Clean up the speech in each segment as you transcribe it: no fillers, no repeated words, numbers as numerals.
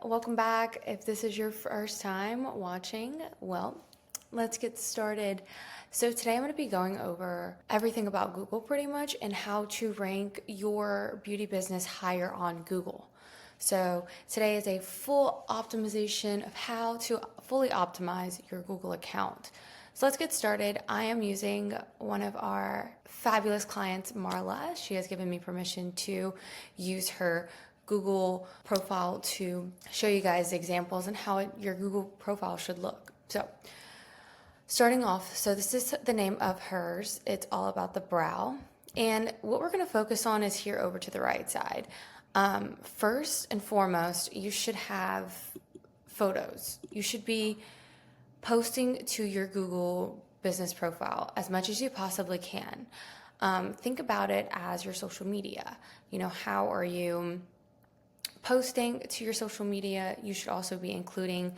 welcome back. If this is your first time watching, well, let's get started. So today I'm going to be going over everything about Google pretty much and how to rank your beauty business higher on Google. So today is a full optimization of how to fully optimize your Google account. So let's get started. I am using one of our fabulous clients, Marla. She has given me permission to use her Google profile to show you guys examples and how your Google profile should look. So starting off, so this is the name of hers. It's all about the brow. And what we're going to focus on is here over to the right side. First and foremost, you should have photos. You should be posting to your Google business profile as much as you possibly can. Think about it as your social media. How are you posting to your social media? You should also be including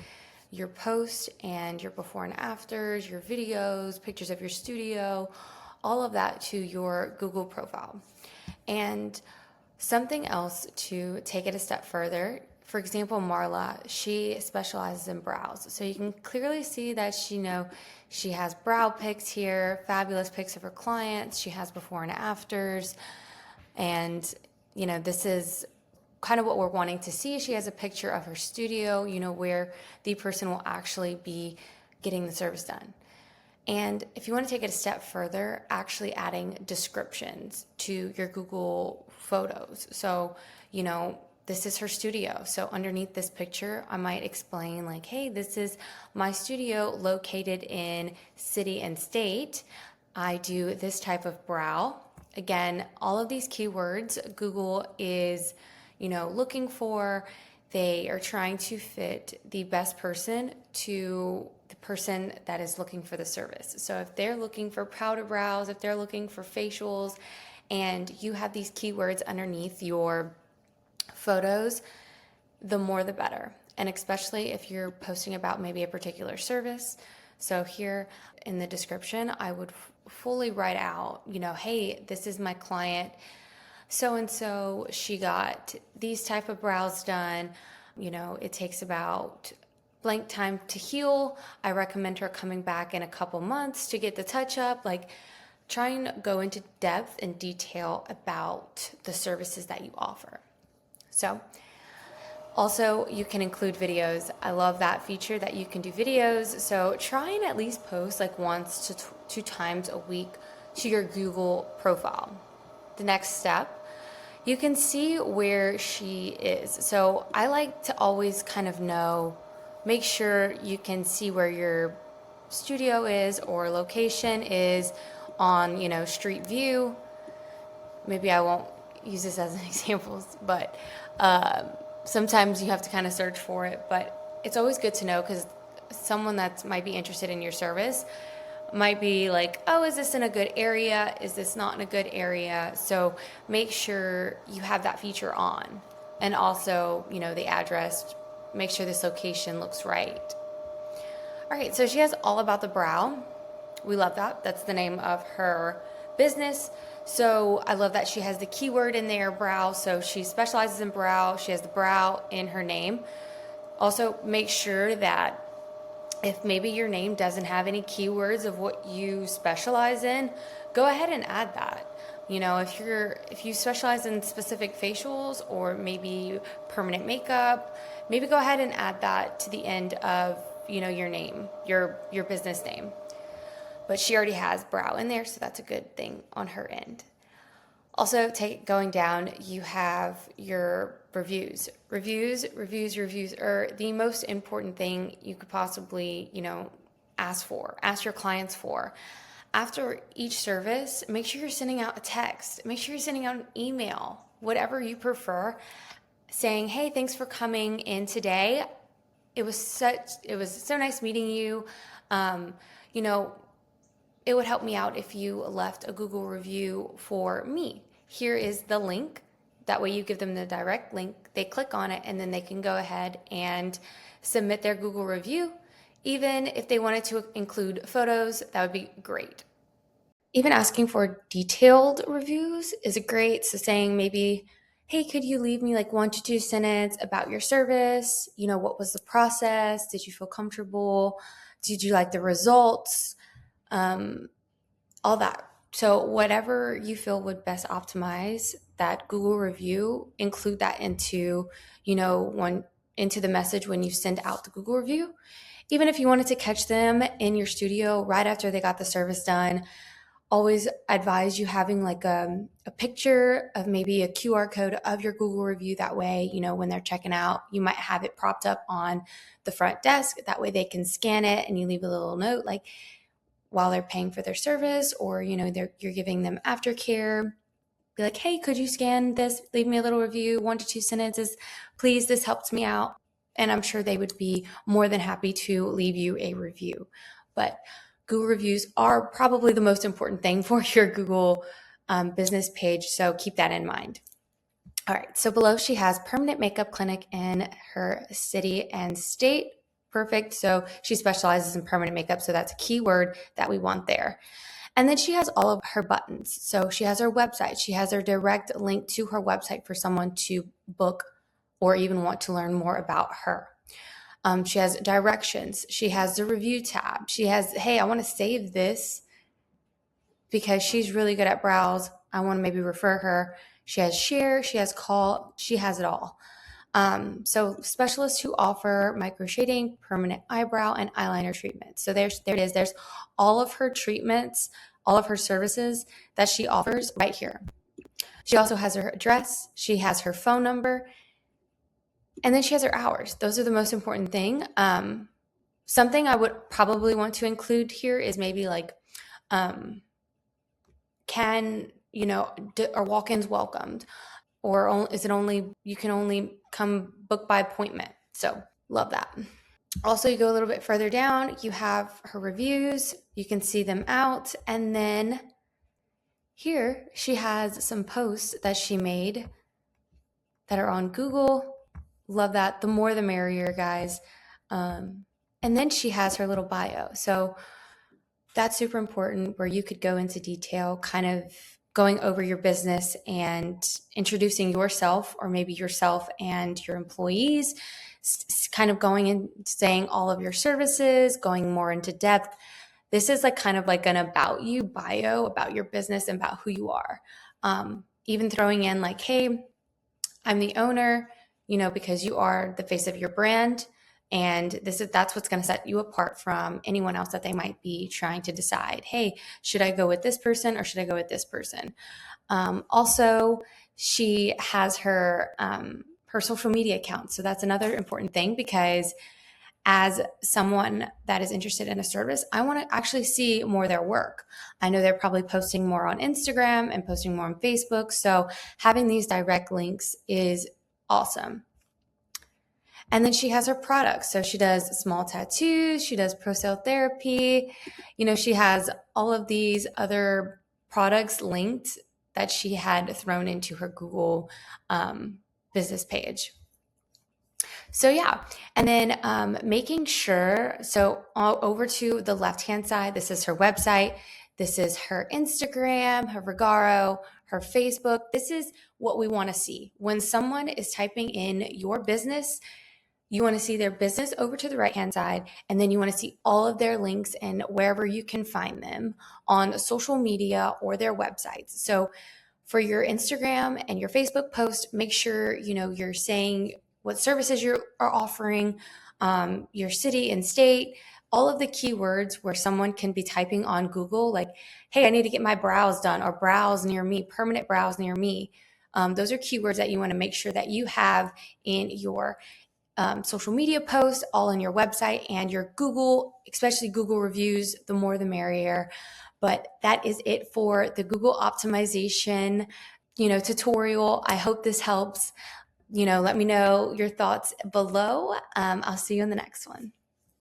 your posts and your before and afters, your videos, pictures of your studio, all of that to your Google profile. And something else to take it a step further, for example, Marla, she specializes in brows. So you can clearly see that she has brow pics here, fabulous pics of her clients. She has before and afters. And, this is kind of what we're wanting to see. She has a picture of her studio, where the person will actually be getting the service done. And if you want to take it a step further, actually adding descriptions to your Google photos. So, this is her studio. So underneath this picture, I might explain like, hey, this is my studio located in city and state. I do this type of brow. Again, all of these keywords Google is looking for. They are trying to fit the best person to the person that is looking for the service. So if they're looking for powder brows, if they're looking for facials, and you have these keywords underneath your photos, the more the better. And especially if you're posting about maybe a particular service. So here in the description, I would fully write out, hey, this is my client so-and-so, she got these type of brows done. It takes about blank time to heal. I recommend her coming back in a couple months to get the touch up. Like, try and go into depth and detail about the services that you offer. So also you can include videos. I love that feature that you can do videos. So try and at least post like once to two times a week to your Google profile. The next step, you can see where she is. So I like to always kind of make sure you can see where your studio is or location is on, Street View. Maybe I won't use this as an example, but sometimes you have to kind of search for it. But it's always good to know because someone that might be interested in your service might be like, oh, is this in a good area? Is this not in a good area? So make sure you have that feature on. And also, the address, make sure this location looks right. All right, so she has all about the brow. We love that. That's the name of her business. So I love that she has the keyword in there, brow. So she specializes in brow. She has the brow in her name. Also, make sure that if maybe your name doesn't have any keywords of what you specialize in, go ahead and add that. If you specialize in specific facials or maybe permanent makeup, maybe go ahead and add that to the end of, your name, your business name. But she already has brow in there, so that's a good thing on her end. Also, going down, you have your reviews. Reviews are the most important thing you could possibly, ask your clients for. After each service, make sure you're sending out a text. Make sure you're sending out an email, whatever you prefer, saying, hey, thanks for coming in today. It was so nice meeting you. It would help me out if you left a Google review for me. Here is the link. That way you give them the direct link. They click on it and then they can go ahead and submit their Google review. Even if they wanted to include photos, that would be great. Even asking for detailed reviews is great. So saying maybe, hey, could you leave me like 1 to 2 sentences about your service? What was the process? Did you feel comfortable? Did you like the results? All that. So whatever you feel would best optimize that Google review, include that into the message when you send out the Google review. Even if you wanted to catch them in your studio right after they got the service done, always advise you having like a picture of maybe a QR code of your Google review. That way, when they're checking out, you might have it propped up on the front desk. That way they can scan it and you leave a little note like while they're paying for their service, or, you're giving them aftercare. Be like, hey, could you scan this? Leave me a little review, 1 to 2 sentences. Please, this helps me out. And I'm sure they would be more than happy to leave you a review. But Google reviews are probably the most important thing for your Google business page. So keep that in mind. All right. So below she has permanent makeup clinic in her city and state. Perfect. So she specializes in permanent makeup. So that's a keyword that we want there. And then she has all of her buttons. So she has her website. She has her direct link to her website for someone to book or even want to learn more about her. She has directions. She has the review tab. She has, hey, I want to save this because she's really good at browse. I want to maybe refer her. She has share. She has call. She has it all. So specialists who offer micro shading, permanent eyebrow, and eyeliner treatments. So there it is. There's all of her treatments, all of her services that she offers right here. She also has her address. She has her phone number. And then she has her hours. Those are the most important thing. Something I would probably want to include here is maybe like, are walk-ins welcomed? Or is it only, you can only come book by appointment? So love that. Also, you go a little bit further down, you have her reviews. You can see them out. And then here she has some posts that she made that are on Google. Love that. The more the merrier, guys. And then she has her little bio. So that's super important, where you could go into detail, kind of going over your business and introducing yourself, or maybe yourself and your employees, kind of going and saying all of your services, going more into depth. This is like kind of like an about you bio about your business and about who you are. Even throwing in like, hey, I'm the owner, because you are the face of your brand. And that's what's going to set you apart from anyone else that they might be trying to decide, hey, should I go with this person or should I go with this person? Also, she has her social media account. So that's another important thing, because as someone that is interested in a service, I want to actually see more of their work. I know they're probably posting more on Instagram and posting more on Facebook. So having these direct links is awesome. And then she has her products. So she does small tattoos. She does pro-cell therapy. She has all of these other products linked that she had thrown into her Google business page. So yeah, and then making sure, so over to the left-hand side, this is her website. This is her Instagram, her Vagaro, her Facebook. This is what we want to see. When someone is typing in your business, you want to see their business over to the right-hand side, and then you want to see all of their links and wherever you can find them on social media or their websites. So for your Instagram and your Facebook post, make sure, you're saying what services you are offering, your city and state, all of the keywords where someone can be typing on Google, like, hey, I need to get my brows done, or brows near me, permanent brows near me. Those are keywords that you want to make sure that you have in your social media posts, all on your website, and your Google, especially Google reviews. The more the merrier. But that is it for the Google optimization, tutorial. I hope this helps. Let me know your thoughts below. I'll see you in the next one.